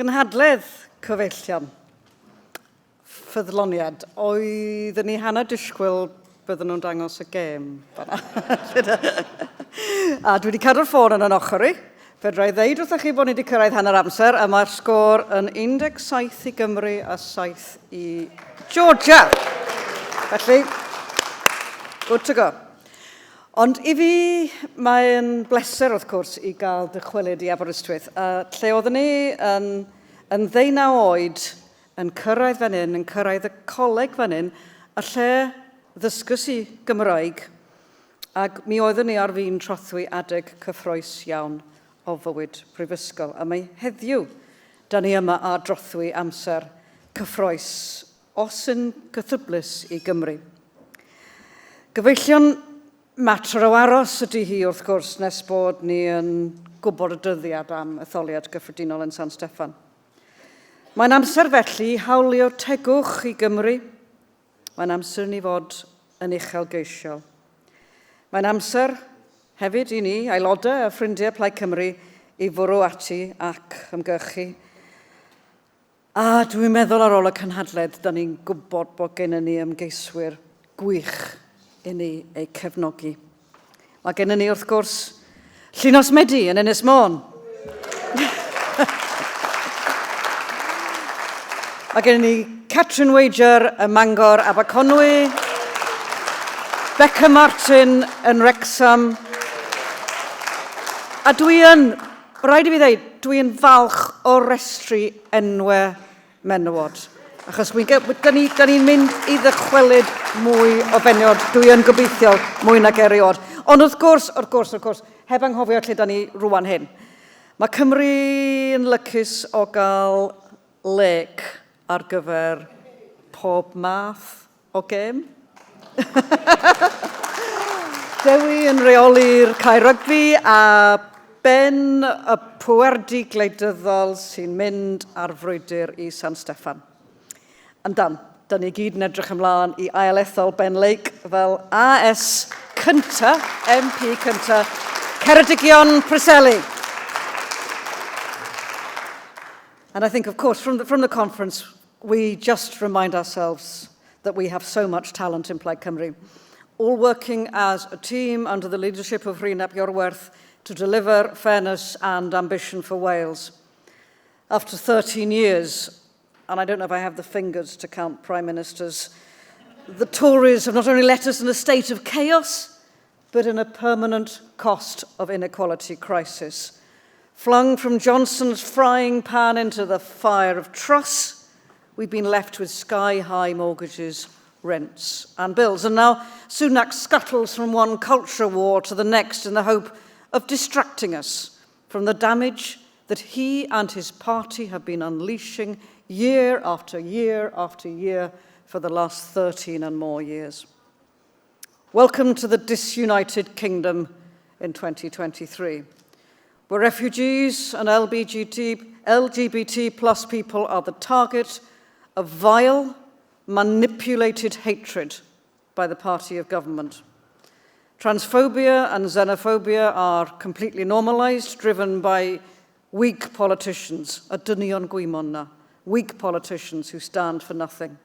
Cynhadledd cyfeillion, ffyddloniad, oedden ni hanner disgwyl bydden nhw'n dangos y gêm. A dwi wedi cadw'r ffôn yn ochr i. Fedra i ddeud wrthych chi bod ni wedi cyrraedd hanner amser, a mae'r sgôr yn 17 i Gymru a 7 i Georgia. Felly, good to go. Ond i fi, mae'n bleser wrth gwrs i gael dychwelyd i Aberystwyth. Lle oedden ni yn 19 oed yn cyrraedd fan hyn, yn cyrraedd y coleg fan hyn, a lle ddysgus i Gymraeg, ac mi oeddwn ni ar fin trothwy adeg cyffroes iawn o fywyd prifysgol. A mae heddiw, da ni yma a drothwy amser cyffroes, os yn gythryblus i Gymru. Gyfeillion mater o aros ydy hi wrth gwrs nes bod ni yn gwybod y dyddiad am etholiad gyffredinol yn San Steffan. Mae'n amser felly hawlio tegwch i Gymru. Mae'n amser ni fod yn uchelgeisiol. Mae'n amser hefyd i ni, aelodau a ffrindiau Plaid Cymru, i fwrw ati ac ymgyrchu. A dwi'n meddwl ar ôl y cynhadledd, da ni'n gwybod bod gennym ni ymgeiswyr gwych i ni ei cefnogi. Mae gennym ni wrth gwrs Llunos Medi yn Ynys Môn. Mae gennym ni Catrin Wager yn Mangor Aberconwy, Becca Martin yn Wrexham. A rhaid i fi ddeud, dwi'n falch o restru enwau menywod. Achos da ni'n mynd i ddychwelyd mwy o fenod, dwi yn gobeithio mwy nag eriod. Ond wrth gwrs, heb anghofio lle da ni rwan hyn. Mae Cymru yn lycus o gael lec ar gyfer pob math o gêm. Dewi yn reoli'r cae rygbi a Ben y pwerdi gwleidyddol sy'n mynd ar frwydr i San Steffan. Yn da ni gyd yn edrych ymlaen i ailethol Ben Lake fel AS cynta, MP cynta, Ceredigion Preseli. And I think, of course, from the conference, we just remind ourselves that we have so much talent in Plaid Cymru, all working as a team under the leadership of Rhyn ap Iorwerth to deliver fairness and ambition for Wales. After 13 years, and I don't know if I have the fingers to count prime ministers, the Tories have not only left us in a state of chaos, but in a permanent cost of inequality crisis. Flung from Johnson's frying pan into the fire of Truss, we've been left with sky-high mortgages, rents and bills. And now Sunak scuttles from one culture war to the next in the hope of distracting us from the damage that he and his party have been unleashing year after year after year for the last 13 and more years. Welcome to the disunited kingdom in 2023, where refugees and LGBT plus people are the target of vile, manipulated hatred by the party of government. Transphobia and xenophobia are completely normalized, driven by weak politicians, a dynion gwymon na, weak politicians who stand for nothing.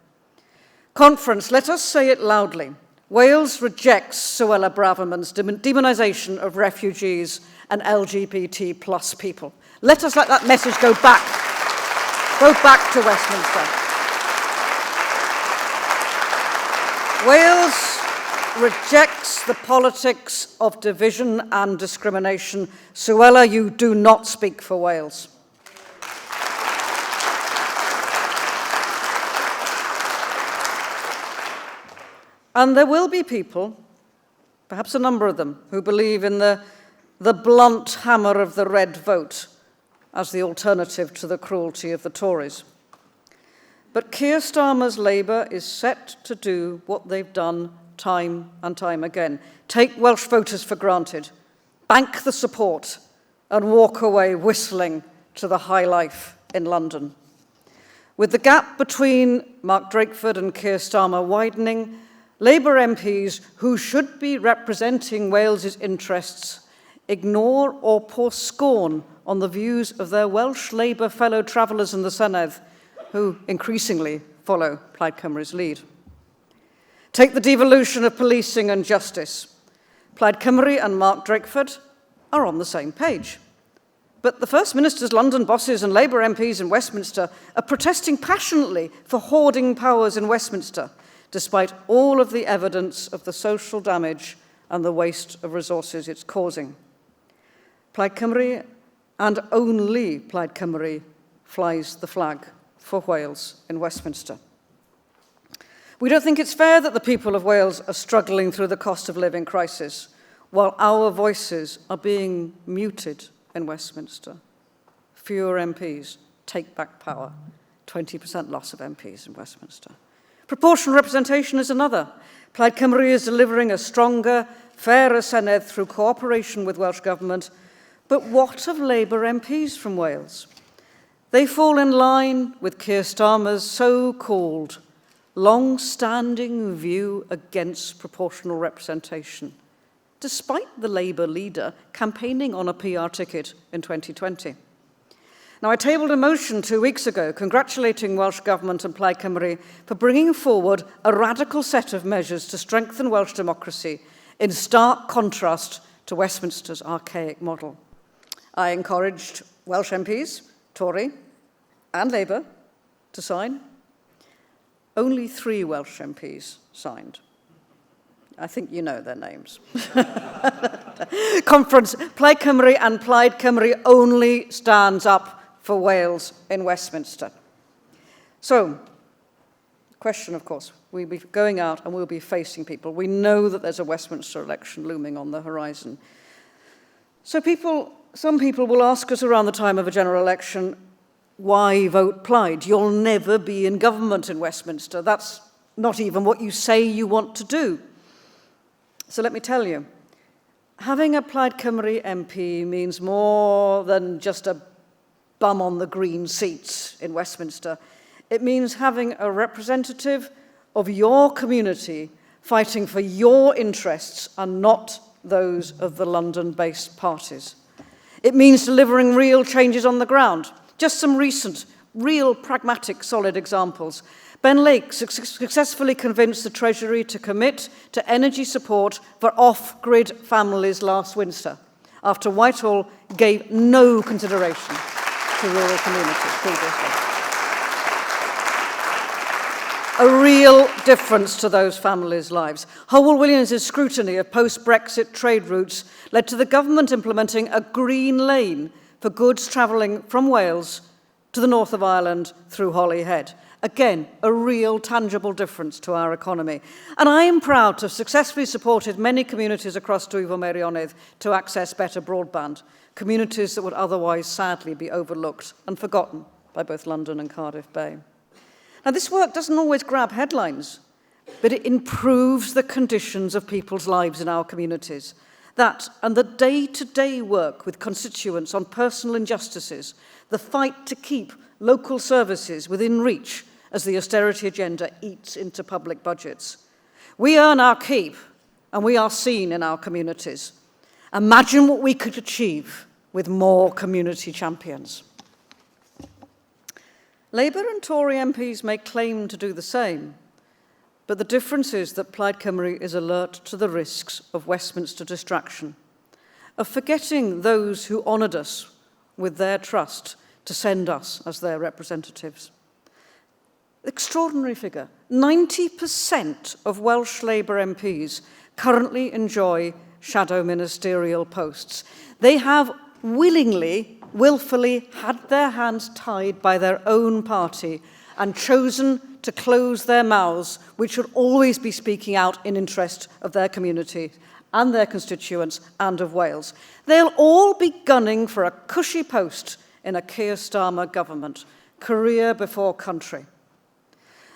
Conference, let us say it loudly. Wales rejects Suella Braverman's demonisation of refugees and LGBT plus people. Let us let that message go back to Westminster. Wales rejects the politics of division and discrimination. Suella, you do not speak for Wales. And there will be people, perhaps a number of them, who believe in the blunt hammer of the red vote as the alternative to the cruelty of the Tories. But Keir Starmer's Labour is set to do what they've done time and time again. Take Welsh voters for granted, bank the support, and walk away whistling to the high life in London. With the gap between Mark Drakeford and Keir Starmer widening, Labour MPs who should be representing Wales's interests ignore or pour scorn on the views of their Welsh Labour fellow travellers in the Cynhadledd, who increasingly follow Plaid Cymru's lead. Take the devolution of policing and justice. Plaid Cymru and Mark Drakeford are on the same page. But the First Minister's London bosses and Labour MPs in Westminster are protesting passionately for hoarding powers in Westminster, despite all of the evidence of the social damage and the waste of resources it's causing. Plaid Cymru, and only Plaid Cymru, flies the flag for Wales in Westminster. We don't think it's fair that the people of Wales are struggling through the cost of living crisis, while our voices are being muted in Westminster. Fewer MPs, take back power. 20% loss of MPs in Westminster. Proportional representation is another. Plaid Cymru is delivering a stronger, fairer Senedd through cooperation with Welsh Government. But what of Labour MPs from Wales? They fall in line with Keir Starmer's so-called long-standing view against proportional representation, despite the Labour leader campaigning on a PR ticket in 2020. Now, I tabled a motion 2 weeks ago congratulating Welsh Government and Plaid Cymru for bringing forward a radical set of measures to strengthen Welsh democracy in stark contrast to Westminster's archaic model. I encouraged Welsh MPs, Tory and Labour, to sign. Only 3 Welsh MPs signed. I think you know their names. Conference, Plaid Cymru and Plaid Cymru only stands up for Wales in Westminster. So, question, of course, we'll be going out and we'll be facing people. We know that there's a Westminster election looming on the horizon. So some people will ask us around the time of a general election, why vote Plaid? You'll never be in government in Westminster. That's not even what you say you want to do. So let me tell you, having a Plaid Cymru MP means more than just a bum on the green seats in Westminster. It means having a representative of your community fighting for your interests and not those of the London-based parties. It means delivering real changes on the ground. Just some recent, real, pragmatic, solid examples. Ben Lake successfully convinced the Treasury to commit to energy support for off-grid families last winter, after Whitehall gave no consideration to rural communities previously. A real difference to those families' lives. Howell Williams' scrutiny of post-Brexit trade routes led to the government implementing a green lane for goods travelling from Wales to the north of Ireland through Holyhead. Again, a real tangible difference to our economy. And I am proud to have successfully supported many communities across Dwyfor Meirionnydd to access better broadband, communities that would otherwise sadly be overlooked and forgotten by both London and Cardiff Bay. Now, this work doesn't always grab headlines, but it improves the conditions of people's lives in our communities. That and the day-to-day work with constituents on personal injustices, the fight to keep local services within reach as the austerity agenda eats into public budgets. We earn our keep and we are seen in our communities. Imagine what we could achieve with more community champions. Labour and Tory MPs may claim to do the same, but the difference is that Plaid Cymru is alert to the risks of Westminster distraction, of forgetting those who honoured us with their trust to send us as their representatives. Extraordinary figure. 90% of Welsh Labour MPs currently enjoy shadow ministerial posts. They have willfully had their hands tied by their own party and chosen to close their mouths, which should always be speaking out in interest of their community and their constituents and of Wales. They'll all be gunning for a cushy post in a Keir Starmer government, career before country.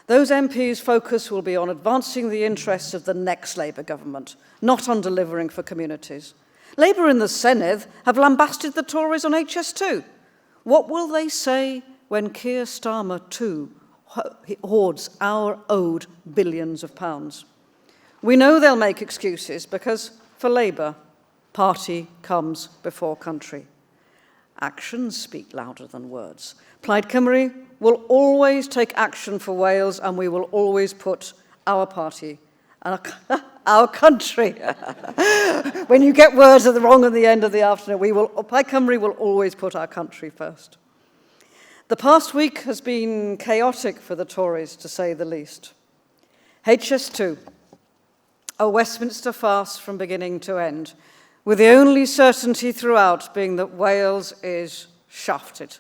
Those MPs' focus will be on advancing the interests of the next Labour government, not on delivering for communities. Labour in the Senedd have lambasted the Tories on HS2. What will they say when Keir Starmer too hoards our owed billions of pounds? We know they'll make excuses because, for Labour, party comes before country. Actions speak louder than words. Plaid Cymru will always take action for Wales, and we will always put our party and our country. When you get words at the wrong at the end of the afternoon, Plaid Cymru will always put our country first. The past week has been chaotic for the Tories, to say the least. HS2, a Westminster farce from beginning to end, with the only certainty throughout being that Wales is shafted.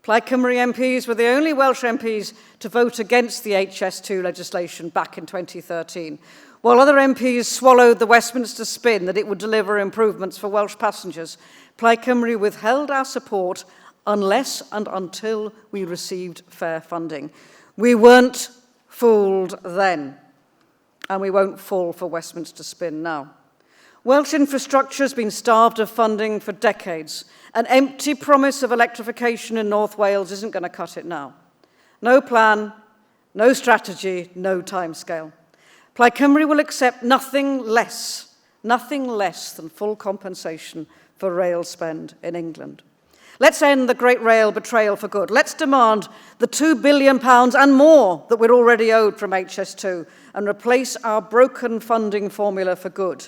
Plaid Cymru MPs were the only Welsh MPs to vote against the HS2 legislation back in 2013, while other MPs swallowed the Westminster spin that it would deliver improvements for Welsh passengers. Plaid Cymru withheld our support unless and until we received fair funding. We weren't fooled then, and we won't fall for Westminster spin now. Welsh infrastructure has been starved of funding for decades. An empty promise of electrification in North Wales isn't going to cut it now. No plan, no strategy, no timescale. Plaid Cymru will accept nothing less than full compensation for rail spend in England. Let's end the Great Rail betrayal for good. Let's demand the £2 billion and more that we're already owed from HS2 and replace our broken funding formula for good.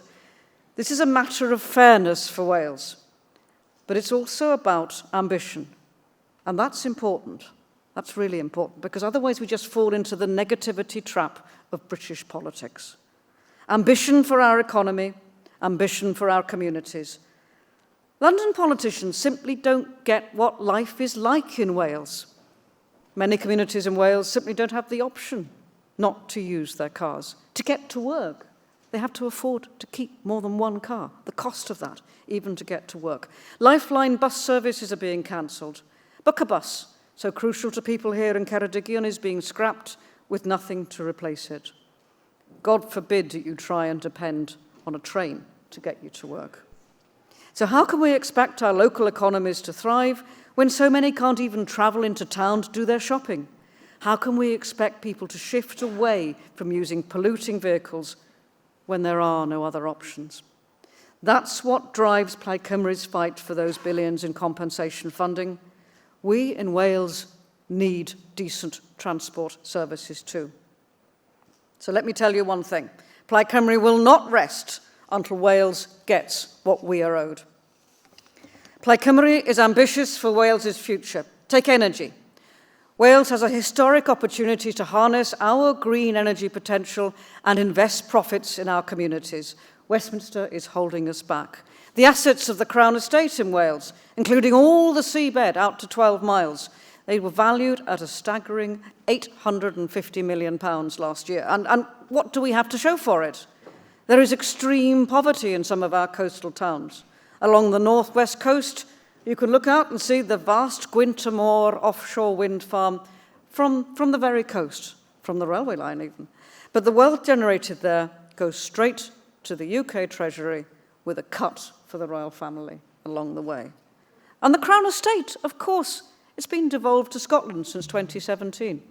This is a matter of fairness for Wales, but it's also about ambition. And that's important. That's really important, because otherwise we just fall into the negativity trap of British politics. Ambition for our economy, ambition for our communities. London politicians simply don't get what life is like in Wales. Many communities in Wales simply don't have the option not to use their cars. To get to work, they have to afford to keep more than one car, the cost of that, even to get to work. Lifeline bus services are being cancelled. Book a Bus, so crucial to people here in Ceredigion, is being scrapped with nothing to replace it. God forbid that you try and depend on a train to get you to work. So how can we expect our local economies to thrive when so many can't even travel into town to do their shopping? How can we expect people to shift away from using polluting vehicles when there are no other options? That's what drives Plaid Cymru's fight for those billions in compensation funding. We in Wales need decent transport services too. So let me tell you one thing. Plaid Cymru will not rest until Wales gets what we are owed. Plaid Cymru is ambitious for Wales's future. Take energy. Wales has a historic opportunity to harness our green energy potential and invest profits in our communities. Westminster is holding us back. The assets of the Crown Estate in Wales, including all the seabed out to 12 miles, they were valued at a staggering £850 million last year. And what do we have to show for it? There is extreme poverty in some of our coastal towns. Along the northwest coast, you can look out and see the vast Gwyntamore offshore wind farm from the very coast, from the railway line even. But the wealth generated there goes straight to the UK Treasury with a cut for the royal family along the way. And the Crown Estate, of course, it's been devolved to Scotland since 2017.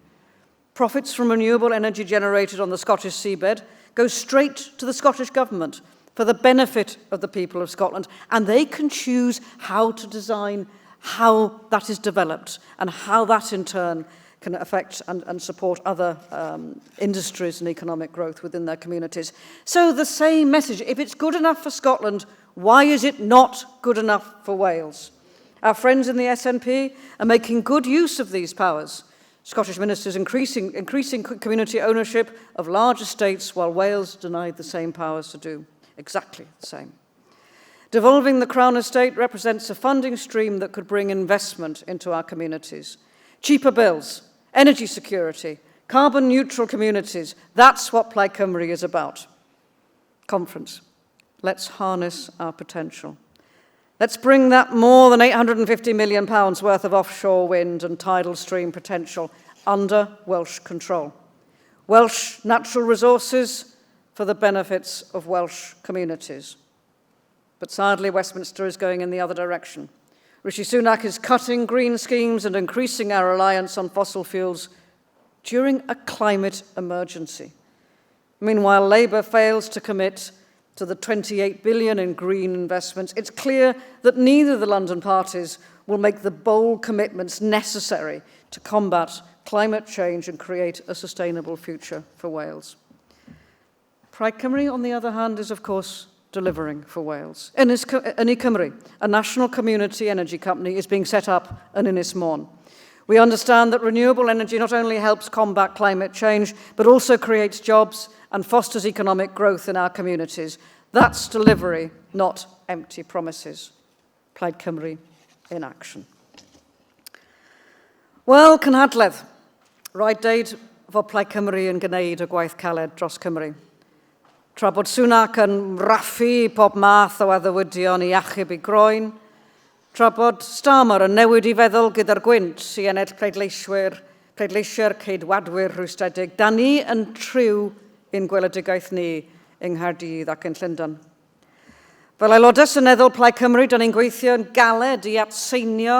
Profits from renewable energy generated on the Scottish seabed go straight to the Scottish government for the benefit of the people of Scotland, and they can choose how to design how that is developed and how that in turn can affect and support other industries and economic growth within their communities. So the same message, if it's good enough for Scotland, why is it not good enough for Wales? Our friends in the SNP are making good use of these powers. Scottish ministers increasing community ownership of large estates, while Wales denied the same powers to do exactly the same. Devolving the Crown Estate represents a funding stream that could bring investment into our communities. Cheaper bills, energy security, carbon neutral communities, that's what Plaid Cymru is about. Conference. Let's harness our potential. Let's bring that more than £850 million worth of offshore wind and tidal stream potential under Welsh control. Welsh natural resources for the benefits of Welsh communities. But sadly, Westminster is going in the other direction. Rishi Sunak is cutting green schemes and increasing our reliance on fossil fuels during a climate emergency. Meanwhile, Labour fails to commit to the 28 billion in green investments. It's clear that neither the London parties will make the bold commitments necessary to combat climate change and create a sustainable future for Wales. Plaid Cymru, on the other hand, is of course delivering for Wales. Ynys Cymru, a national community energy company, is being set up in Ynys Môn. We understand that renewable energy not only helps combat climate change, but also creates jobs and fosters economic growth in our communities. That's delivery, not empty promises. Plaid Cymru in action. Wel, Cynhadledd, rhaid deud fod Plaid Cymru yn gwneud y gwaith caled dros Cymru. Tra bod Sunak yn raffu pob math o addewidion i achub i groen, tra bod Starmer yn newid I feddwl gyda'r gwynt I ennill pleidleisiau'r ceidwadwyr rhwystredig, da ni yn triw i'n gweledigaeth ni yng Nghaerdydd ac yn Llundain. Fel aelodau Seneddol Plaid Cymru, da ni'n gweithio yn galed I atseinio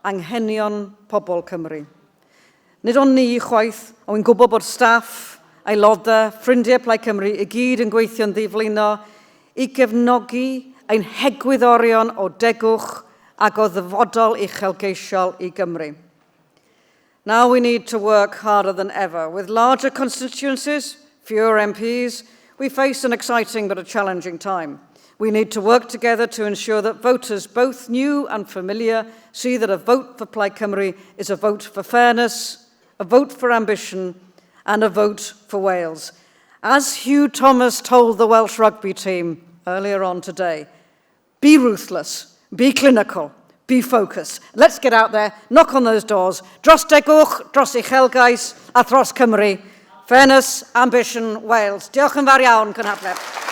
anghenion pobl Cymru. Nid ond ni chwaith, ond wy'n gwybod bod staff, aelodau, ffrindiau Plaid Cymru I gyd yn gweithio'n ddiflino I gefnogi ein hegwyddorion o degwch ac o ddyfodol uchelgeisiol I Gymru. Now we need to work harder than ever. With larger constituencies, fewer MPs, we face an exciting but a challenging time. We need to work together to ensure that voters, both new and familiar, see that a vote for Plaid Cymru is a vote for fairness, a vote for ambition, and a vote for Wales. As Hugh Thomas told the Welsh rugby team earlier on today, be ruthless, be clinical, be focused. Let's get out there, knock on those doors. Dros degwch, dros uchelgais, a dros Cymru. Fairness, ambition, Wales. Diolch yn fawr iawn, Cynhadledd.